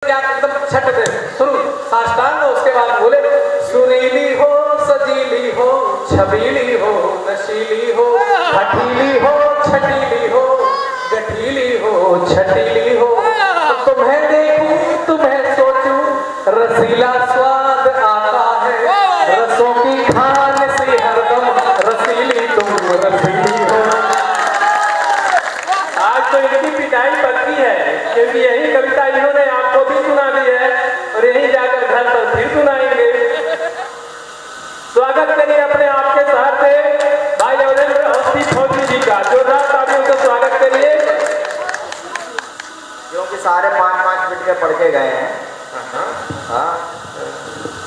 एकदम छठ दे शुरू साष्टांग, उसके बाद बोले सुरीली हो सजीली हो छबीली हो नशीली हो हठीली हो छटीली हो गठीली हो छटीली हो, तो तुम्हें देखूं तुम्हें सोचूं रसीला स्वाद आता है, रसों की खान सी हरदम रसीली तुम रसीली हो। आज तो इनकी पिटाई बनती है क्योंकि यही कविता इन्होंने आपको भी सुना दी है और यही जाकर घर पर फिर सुनाएंगे। स्वागत करिए अपने आपके शहर से भाई अवधेंद्र अवस्थी फौजी जी का, जोरदार तालियों से स्वागत करिए। क्योंकि सारे 5-5 मिनट के पढ़ के गए हैं। हाँ,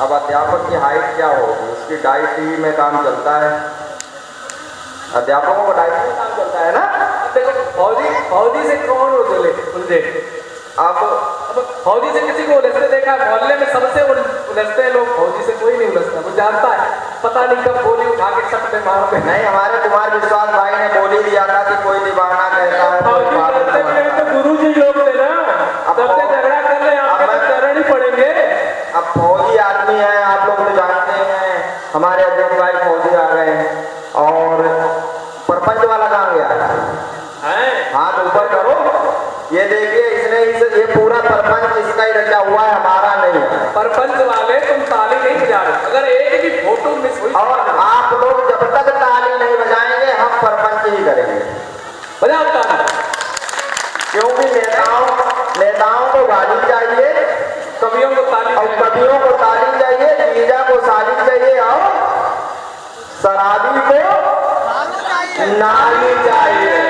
अब अध्यापक की हाइट क्या होगी, उसकी डाइट ही में काम चलता है। अध्यापकों को डाइट में काम चलता है ना। देखो फौजी से कौन उलझे, अब फौजी से किसी को उलझते देखा, मोहल्ले में सबसे उलझते हैं लोग, फौजी से कोई नहीं उलझता। वो जानता है, पता नहीं कब गोली उठा के सब पे मारते। नहीं, हमारे कुमार विश्वास भाई ने बोल ही दिया था कि कोई दीवाना कहता है तो गुरु जी लोग थे ना, सबसे झगड़ा कर रहे हैं, आपके चरण ही पड़ेंगे। अब फौजी आदमी है, आप लोग तो जानते हैं, हमारे अध्यक्ष भाई फौजी आ गए और परपंच वाला कहाँ गया? हाथ ऊपर करो, ये देखिए इसने ये पूरा परपंच इसका ही रचा हुआ है, हमारा नहीं है। परपंच वाले तुम ताली नहीं बजा रहे, अगर एक भी फोटो मिस हुई और आप लोग जब तक ताली नहीं बजाएंगे हम परपंच ही करेंगे। बजाओ ताली, क्योंकि नेताओं को गाली चाहिए, कवियों को ताली, और कवियों को ताली चाहिए, जीजा को साली चाहिए और शराबी को नाली चाहिए।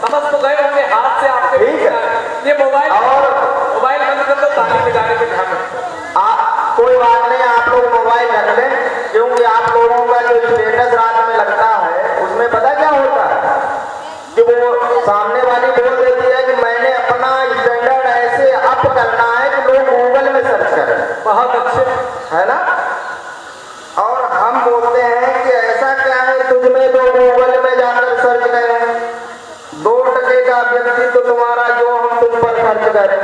समझ तो गए होंगे हाथ से आपके। ठीक है, ये मोबाइल बंद कर दो, ताली बजाने पे ध्यान रखो। कोई बात नहीं, आप लोग मोबाइल रख लें, क्योंकि आप लोगों का जो स्टेटस रात में लगता है उसमें पता क्या होता है कि वो सामने वाली बोल देती है कि मैंने अपना स्टैंडर्ड ऐसे अप करना है कि लोग गूगल में सर्च करें। बहुत अच्छे है ना। और हम बोलते हैं कि ऐसा क्या है तुझमें जो गूगल में जाकर सर्च करें, 2 टके का व्यक्तित्व तुम्हारा जो हम तुम पर खर्च करें।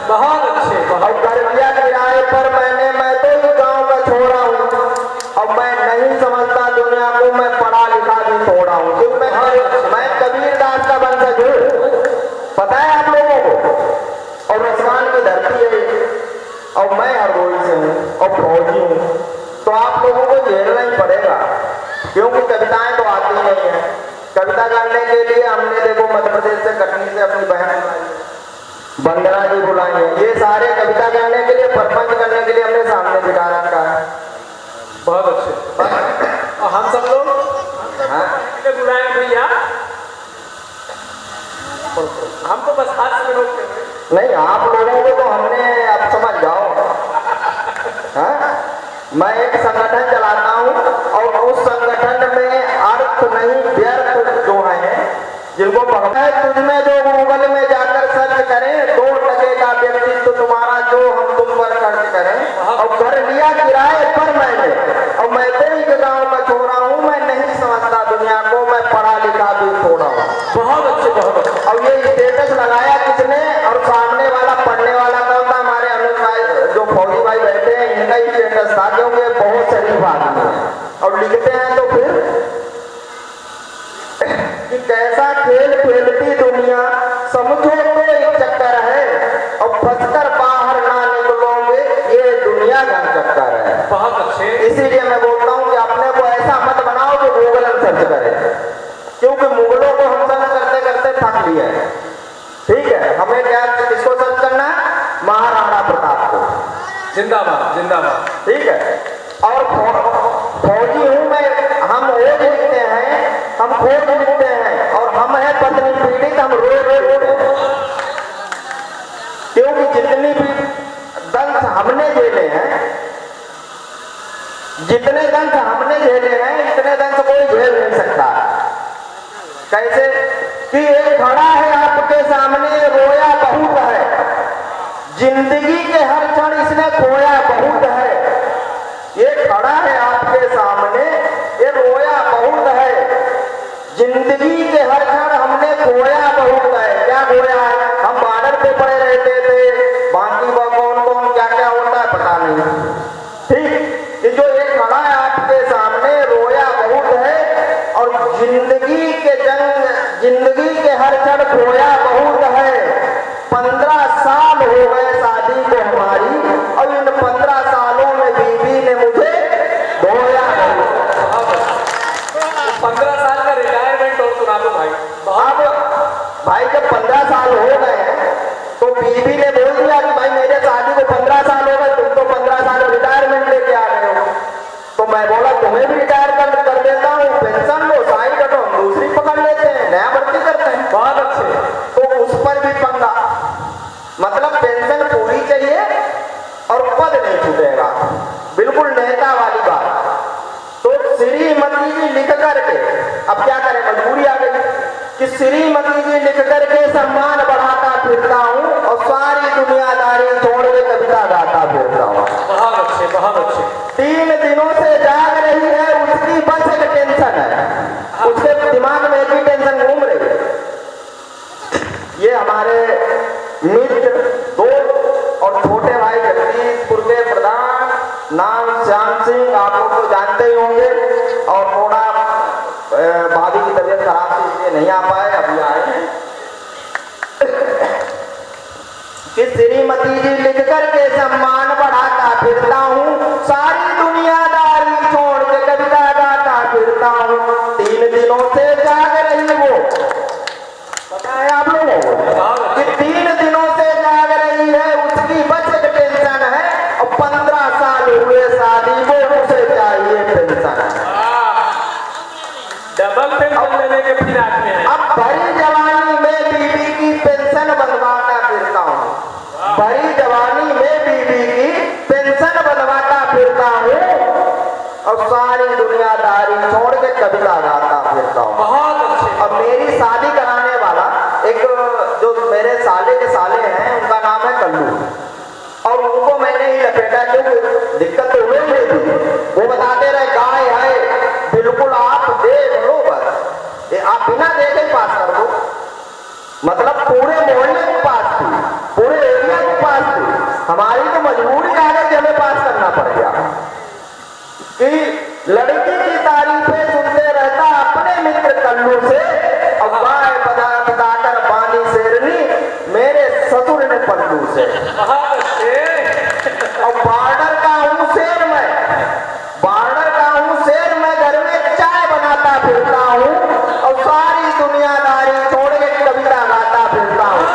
बहुत अच्छे। और कर्जिया किराए पर मैं तो इस गांव का छोड़ा हूँ, अब मैं नहीं समझता दुनिया को, मैं पढ़ा लिखा भी थोड़ा हूँ, क्योंकि मैं कबीर दास का वंशज हूँ, पता है आप लोगों को। और आसमान की धरती है, और मैं हरदोई से हूँ और फौजी हूँ, तो आप लोगों को झेलना ही पड़ेगा, क्योंकि कविताएं तो आती नहीं है। कविता करने के लिए हमने देखो मध्य प्रदेश से कटनी से अपनी बहन वंदना जी बुलाई है, ये सारे कविता करने के लिए, परपंच करने के लिए हमने सामने बिठा रखा है। बहुत अच्छे। और हम सब लोग बुलाए भैया, हम तो बस हाथ में रोकते नहीं, आप लोगों को तो हमने, अब समझ जाओ। हाँ, मैं एक संगठन चलाता हूँ और उस संगठन में अर्थ नहीं व्यर्थ जो है जिनको पढ़ना है, तुझमें जो गूगल में जाकर सर्च करें, 2 टके का व्यक्तित्व तुम्हारा जो हम तुम पर खर्च करें। और कर लिया किराए पर मैंने, और मैं तेरी के गाँव का छोड़ा हूँ, मैं नहीं समझता दुनिया को, मैं पढ़ा लिखा भी थोड़ा हूँ। बहुत अच्छे, बहुत अच्छे। और ये स्टेटस लगाया किसने, और सामने वाला पढ़ने वाला कौन था? हमारे अनुज भाई जो फौजी भाई बैठे हैं, इनका ही स्टेटस था, क्योंकि बहुत शरीफ आदमी है और लिखते हैं तो फिर कि कैसा खेल खेलती दुनिया, समझो तो एक चक्कर है, और फंसकर बाहर ना निकलोगे, ये दुनिया का चक्कर है। बहुत अच्छे। इसीलिए मैं बोलता हूँ कि अपने को ऐसा मत बनाओ कि गूगल में सर्च करें, क्योंकि मुगलों को हम सर्च करते करते थक लिए हैं। ठीक है, हमें क्या किसको सर्च करना है? महाराणा प्रताप को। जिंदाबाद जिंदाबाद। ठीक है, और फौजी हूँ मैं, हम रोज लिखते हैं, हम खोज लिखते हैं, और हम हैं पत्नी पीड़ित, हम रोज क्योंकि जितनी भी दंश हमने झेले हैं, जितने दंश हमने झेले हैं, इतने दंश कोई झेल नहीं सकता। कैसे कि एक खड़ा है आपके सामने, रोया बहुत है, जिंदगी के हर क्षण इसने खोया बहुत है। ये खड़ा है आपके सामने, ये रोया बहुत है, जिंदगी के हर क्षण हमने खोया बहुत है। क्या खोया है? हम बॉर्डर पे पड़े रहते थे, पेंशन पूरी चाहिए और पद नहीं छूटेगा, बिल्कुल नेता वाली बात। तो श्रीमती जी लिख करके, अब क्या करें, मजबूरी आ गई कि श्रीमती जी लिख करके सम्मान बढ़ाता फिरता हूँ और सारी दुनियादारी छोड़ के कविता गाता फिरता हूँ। बहुत अच्छे, बहुत अच्छे। 3 दिनों से जाग रही है, उसकी बस एक टेंशन है, उसके दिमाग में एक ही टेंशन घूम रही है। ये हमारे मित्र, दोस्त और छोटे भाई जगदीशपुर के प्रधान नाम श्याम सिंह, आप लोग तो जानते ही होंगे, और थोड़ा भाभी की तबीयत खराब थी इसलिए नहीं आ पाए, अभी आए हैं। कि श्रीमती जी लिख करके सम्मान बढ़ाता फिरता हूँ, सारी दुनियादारी छोड़ के कविता गाता फिरता हूँ। 3 दिनों से जाग रही वो, पता है आप लोगों को कि 3 दिनों से जाग रही है, उसकी बस एक टेंशन है और 15 साल हुए शादी को, उसे चाहिए पेंशन। डबल पेंशन लेने के फिराक में है। अब भरी जवानी में बीबी की पेंशन बनवाता फिरता हूँ, भरी जवानी में बीबी की पेंशन बनवाता फिरता हूँ और सारी दुनियादारी छोड़ के कविता गाता फिरता हूँ। बहुत अच्छे। अब मेरी शादी कराने वाला एक जो मेरे साले के साले हैं, उनका नाम है कल्लू, और उनको मैंने ही लपेटा, क्योंकि दिक्कत तो हुई नहीं थी। वो बताते रहे गाय है, बिल्कुल आप देख लो, बस आप बिना देखे पास कर दो, मतलब पूरे मोहल्ले को पास थी, पूरे एरिया को पास थी। हमारी तो मजबूरी आ गई कि हमें पास करना पड़ गया कि लड़की की तारीफें सुनते रहता अपने मित्र कल्लू से, अब गाय बताकर पानी शेरनी मेरे ससुर ने पल्लू से। बहुत अच्छे। अब बॉर्डर का हूँ शेर मैं, बॉर्डर का हूँ शेर मैं, घर में चाय बनाता फिरता हूँ और सारी दुनियादारी छोड़ के कविता गाता फिरता हूँ।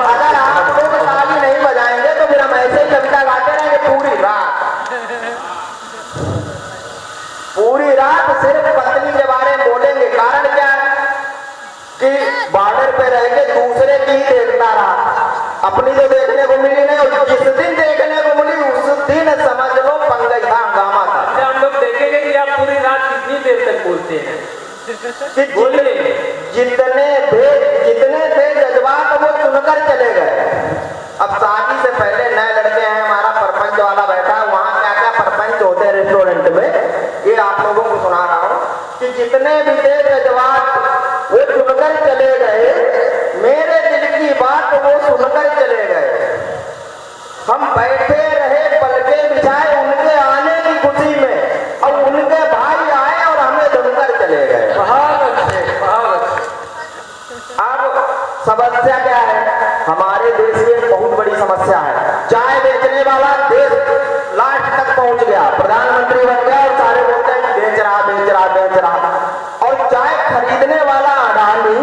अगर आप लोग ताली नहीं बजाएंगे तो फिर हम ऐसे ही कविता गाते रहेंगे पूरी रात, पूरी रात सिर्फ पत्नी के बारे में बोलेंगे। कारण क्या है कि बॉर्डर पे रह के दूसरे की ही देखता रहा, अपनी तो देखने को मिली नहीं, और जिस दिन देखने को मिली उस दिन समझ लो पंगा था, हंगामा था। अच्छा, हम लोग देखेंगे कि आप पूरी रात कितनी देर तक बोलते हैं। कि जितने थे जज्बात वो चुनकर चले गए। अब शादी से पहले नए लड़के हैं, हमारा सरपंच वाला बैठा है, वहाँ क्या क्या सरपंच होते हैं रेस्टोरेंट में, ये आप लोगों को सुना रहा हूँ कि जितने भी थे जज्बात वो चुनकर चले गए, मेरे दिल की बात वो सुनकर चले गए। हम बैठे रहे पलके बिछाए उनके आने की खुशी में, और उनके भाई आए और हमें धुनकर चले गए। बहुत अच्छे, बहुत अच्छे। अब समस्या क्या है, हमारे देश में बहुत बड़ी समस्या है। चाय बेचने वाला देश लास्ट तक पहुंच गया, प्रधानमंत्री बन गया और सारे बोलते हैं बेच रहा बेच रहा बेच रहा, और चाय खरीदने वाला अडानी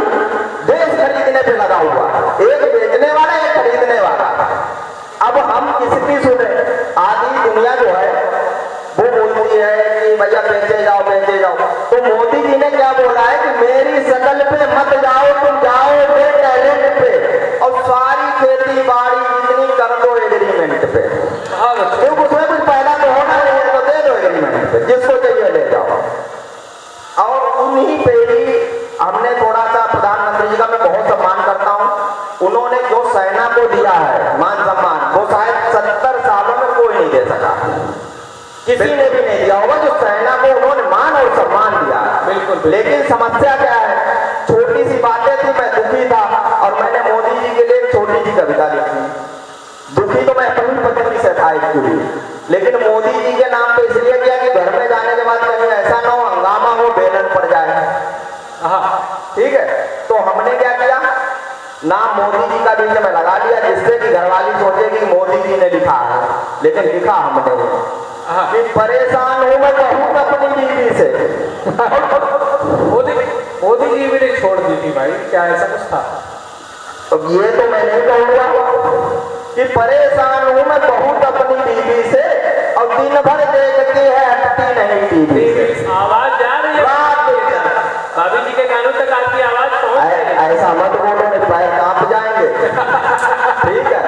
देश खरीदने पे लगा हुआ, एक बेचने वाला एक खरीदने वाला। अब हम किसकी सुने, आधी दुनिया जो है वो बोलती है कि भैया बेचे जाओ बेचे जाओ। तो मोदी जी ने क्या बोला है कि मेरी शकल पे मत जाओ, तुम जाओ टैलेंट पे, और सारी खेती बाड़ी जितनी कर दो एग्रीमेंट पे, क्योंकि उसमें कुछ पैदा तो होना नहीं है, तो दे दो एग्रीमेंट पे, जिसको चाहिए ले जाओ। और उन्हीं पे ही हमने थोड़ा सा, प्रधानमंत्री जी का मैं बहुत सम्मान करता हूँ, उन्होंने जो सेना को दिया है मान सम्मान, वो शायद 70 सालों में कोई नहीं दे सका, किसी ने भी नहीं दिया होगा जो सेना को उन्होंने मान और सम्मान दिया। बिल्कुल। लेकिन समस्या क्या है, छोटी सी बातें थी, मैं दुखी था और मैंने मोदी जी के लिए एक छोटी सी कविता लिखी। दुखी तो मैं अपनी पत्नी से था एक्चुअली, लेकिन मोदी जी के नाम पे इसलिए किया कि घर में जाने के बाद कहीं ऐसा ना हो हंगामा हो, बेलन पड़ जाए। ठीक है, तो हमने क्या किया, नाम मोदी जी का बीच में लगा दिया, जिससे कि घरवाली सोचेगी मोदी जी ने लिखा है, लेकिन लिखा हमने कि परेशान हूं मैं बहुत अपनी बीवी से। मोदी जी भी नहीं छोड़ दी थी भाई, क्या ऐसा कुछ था? अब ये तो मैं नहीं कहूंगा कि परेशान हूं मैं बहुत अपनी बीवी से, और दिन भर देखती है हटती नहीं टीवी। आवाज जा रही है, भाभी जी के कानों तक आपकी आवाज पहुंच रही है। ऐसा मत बोलो, पैर कांप जाएंगे। ठीक है,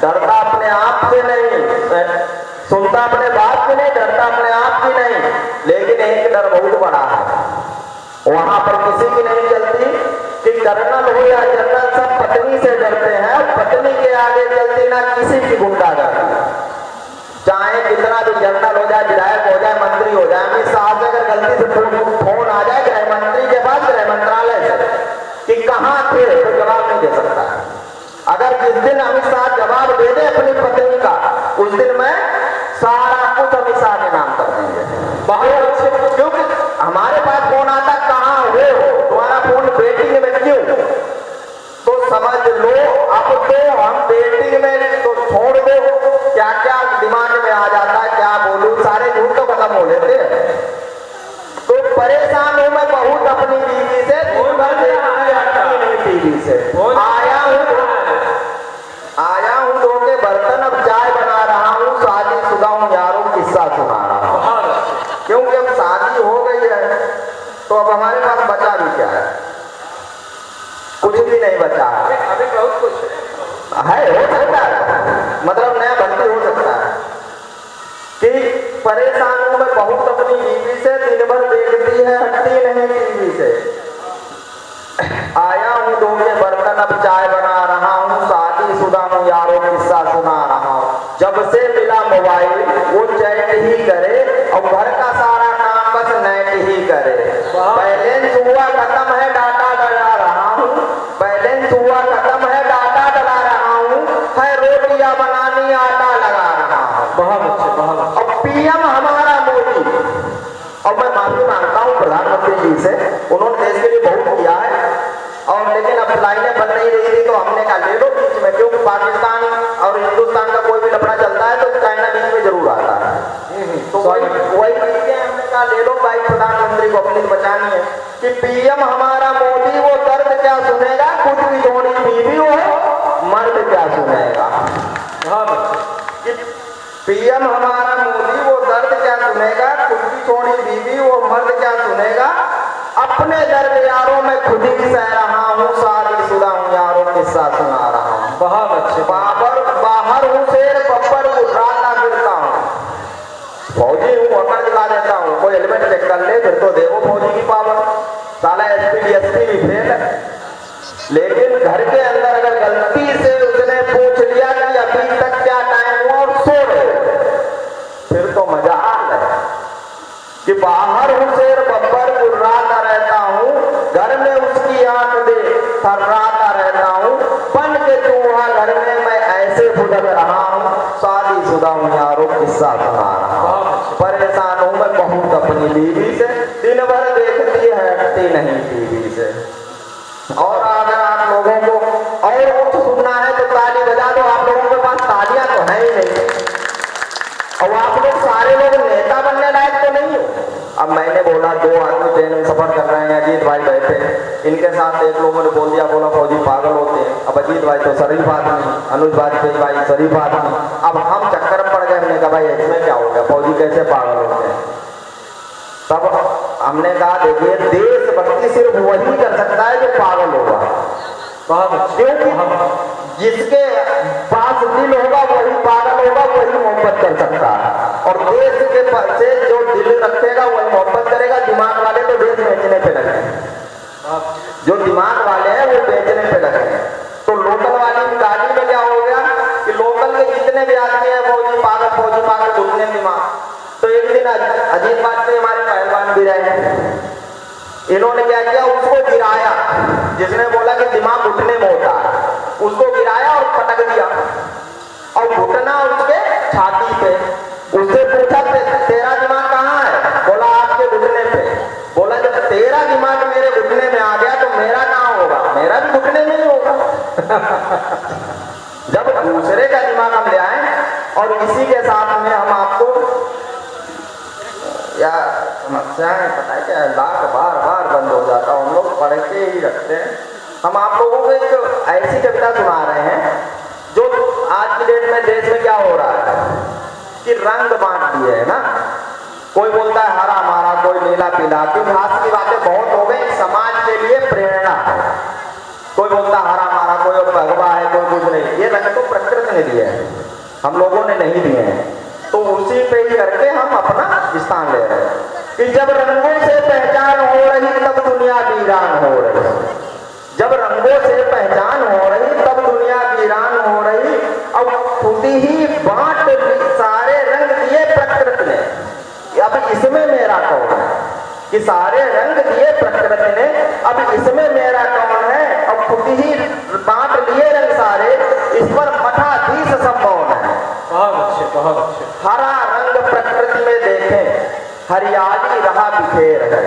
डर किसी की गुंडागर्दी, चाहे कितना भी जनरल हो जाए, विधायक हो जाए, मंत्री हो जाए, अमित शाह से अगर गलती से फोन आ जाए गृह मंत्री के पास, गृह मंत्रालय से कि कहाँ थे, तो जवाब नहीं दे सकता। अगर जिस दिन अमित शाह जवाब दे दे अपनी पत्नी का, उस दिन मैं सारा कुछ अमित शाह के नाम कर देंगे। बहुत अच्छे, क्योंकि हमारे पास फोन आता कहाँ हो, तुम्हारा फोन बेटिंग में क्यों, तो समझ लो अब तो हम बेटिंग में तो छोड़ दो, क्या क्या दिमाग में आ जाता है, क्या बोलूं, सारे झूठ तो खत्म हो लेते हैं। तो परेशान हूं मैं बहुत अपनी बीवी से, टीवी से आया हूं धो के बर्तन, अब चाय बना रहा हूं, शादीशुदा हूं यारों, किस्सा सुना रहा हूं, क्योंकि अब शादी हो गई है तो अब हमारे पास बचा भी क्या है, कुछ भी नहीं बचा है। अभी बहुत कुछ हो सकता है, मतलब नया भर्ती हो सकता है कि परेशान हूं मैं बहुत अपनी बीवी से, दिन भर देखती है हटती नहीं टीवी से। आया हूं धो के बर्तन, अब चाय बना रहा हूं, शादीशुदा हूं यारों, किस्सा सुना रहा हूं। जब से मिला मोबाइल वो चैट ही करे और घर का सारा काम बस नेट ही करे। बैलेंस हुआ खत्म है डाटा डला रहा हूं, बैलेंस हुआ खत्म है डाटा डला रहा हूं, है रोटियां बनानी आटा लगा रहा हूं। बहुत अच्छे, बहुत अब पीएम हमारा मोदी, और मैं माफी मांगता हूं प्रधानमंत्री जी से, उन्होंने देश के लिए बहुत किया है, और लेकिन अब लाइनें बन नहीं रही थी तो हमने कहा ले लो बीच में, क्योंकि पाकिस्तान और हिंदुस्तान का कोई भी लफड़ा चलता है तो चाइना बीच में जरूर आता है। तो वही चीजें हमने कहा ले लो भाई, प्रधानमंत्री को अपनी बचानी है कि पीएम हमारा मोदी, वो दर्द क्या सुनेगा, कुछ भी जोड़ी बीवी हो, मर्द क्या सुनेगा। पीएम हमारा मोदी, वो दर्द क्या सुनेगा, खुद की छोड़ी बीवी, वो मर्द क्या सुनेगा, अपने दर्द यारों में खुद ही सह रहा हूँ, शादीशुदा हूँ यारों, किस्सा सुना रहा हूँ। बहुत अच्छे, बाहर हूँ शेर, बब्बर उठाता फिरता हूँ, फौजी हूँ अकड़ दिखा देता हूँ, कोई हेलमेट चेक कर ले फिर तो देखो फौजी की पावर, साला एसपी डीएसपी भी फेल है। लेकिन घर के अंदर अगर गलती से उसने पूछ लिया कि अभी तक क्या टाइम हुआ और सो रहे, फिर तो मजा आ गया कि बाहर हूं शेर बब्बर गुर्राता रहता हूं, घर में उसकी आंख दे थर्राता रहता हूं, बन के चूहा घर में मैं ऐसे फुदक रहा हूं, शादीशुदा हूं यारों, किस्सा सुना रहा हूं। परेशान हूं मैं बहुत अपनी बीवी से, दिन भर देखती है हटती नहीं टीवी से। और अगर आप लोगों को और कुछ सुनना है तो ताली बजा दो, आप लोगों के पास तालियां तो है ही नहीं, और आप लोग सारे लोग नेता बनने लायक तो नहीं हो। अब मैंने बोला 2 आदमी ट्रेन में सफर कर रहे हैं, अजीत भाई बैठे, इनके साथ एक लोगों ने बोल दिया, बोला फौजी पागल होते हैं। अब अजीत भाई तो शरीफ आदमी, अनुज वाजपेयी भाई शरीफ आदमी, अब हम चक्कर में पड़ गए। हमने कहा भाई इसमें क्या हो गया, फौजी कैसे पागल होते हैं। तब हमने कहा देखिए देशभक्ति सिर्फ वही कर सकता है जो पागल होगा, क्योंकि जिसके पास दिल होगा वही पागल होगा, वही मोहब्बत कर सकता है, और देश के से जो दिल रखेगा वही मोहब्बत करेगा। दिमाग वाले तो देश बेचने पे लगे, जो दिमाग वाले हैं वो बेचने पे लगे। तो लोकल वाली गाड़ी में क्या हो गया कि लोकल के जितने भी आदमी है फौजी पागल घुटने दिमाग। तो एक दिन अजीत वाजपेयी हमारे पहलवान भी रहे, इन्होंने क्या किया, उसको गिराया, जिसने बोला कि दिमाग घुटने में होता है, उसको गिराया और पटक दिया, और घुटना उसके छाती पे। उससे पूछा तेरा दिमाग कहाँ है, बोला आपके घुटने पे। बोला जब तेरा दिमाग मेरे घुटने में आ गया तो मेरा कहाँ होगा, मेरा भी घुटने में ही होगा। जब दूसरे का दिमाग हम ले आए, और इसी के साथ में हम आपको या समस्याएं पता है क्या, लाख बार बंद हो जाता, हम लोग पढ़ के ही रखते हैं। हम आप लोगों को एक ऐसी कविता सुना रहे हैं जो आज की डेट में देश में क्या हो रहा है कि रंग बांट दिए है ना, कोई बोलता है हरा मारा, कोई नीला पीला, क्योंकि आज की बातें बहुत हो गई, समाज के लिए प्रेरणा है। कोई बोलता हरा मारा, कोई भगवा है, कोई कुछ नहीं, ये रंग तो प्रकृति ने दिए हैं, हम लोगों ने नहीं दिए हैं। तो उसी पे ही करके हम अपना स्थान ले रहे हैं कि जब रंगों से पहचान हो रही तब दुनिया वीरान हो रही, जब रंगों से पहचान हो रही तब दुनिया वीरान हो रही। अब खुदी पुटी ही बांट सारे रंग दिए प्रकृति ने, अब इसमें मेरा कौन है? कि सारे रंग दिए प्रकृति ने, अब इसमें मेरा कौन है? अब पुटी ही बांट लिए रंग सारे, इस पर मठाधीश सब मौन है। बहुत अच्छे, बहुत अच्छे। हरा रंग प्रकृति में देखें, हरियाली रहा बिखेर है।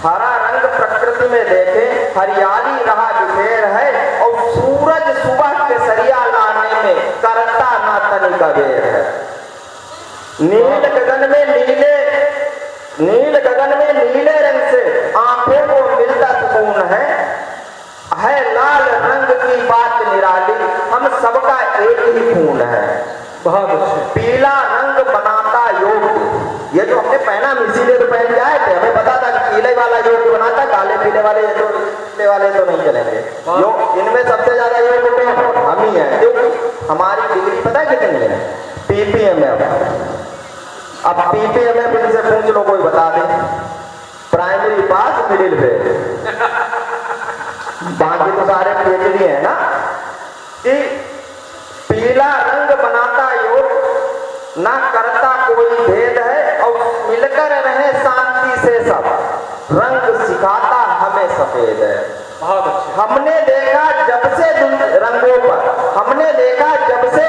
हरा रंग प्रकृति में देखें, हरियाली रहा बिखेर है, और सूरज सुबह के सरिया लाने में करता ना तनिक अबेर है। नील गगन में नीले रंग से आंखों को मिलता सुकून है लाल रंग की बात निराली, हम सबका एक ही खून है। बहुत अच्छे। पीला रंग बनाता योग, ये जो हमने पहना इसीलिए तो पहन के आए थे, हमें पता था कि पीले वाला योग बनाता, काले पीले वाले तो नहीं चलेंगे। योग इनमें सबसे ज्यादा योग तो हम ही हैं, क्योंकि हमारी डिग्री पता है कितनी है? PPM। अब PPM इनसे पूछ लो, कोई बता दे। प्राइमरी पास, मिडिल फेल, बाकी तो सारे PhD है ना। कि पीला रंग बनाता योग, ना करता कोई भेद है, और मिलकर रहे शांति से सब, रंग सिखाता हमें सफेद है। बहुत अच्छे। हमने देखा जब से रंगों पर, हमने देखा जब से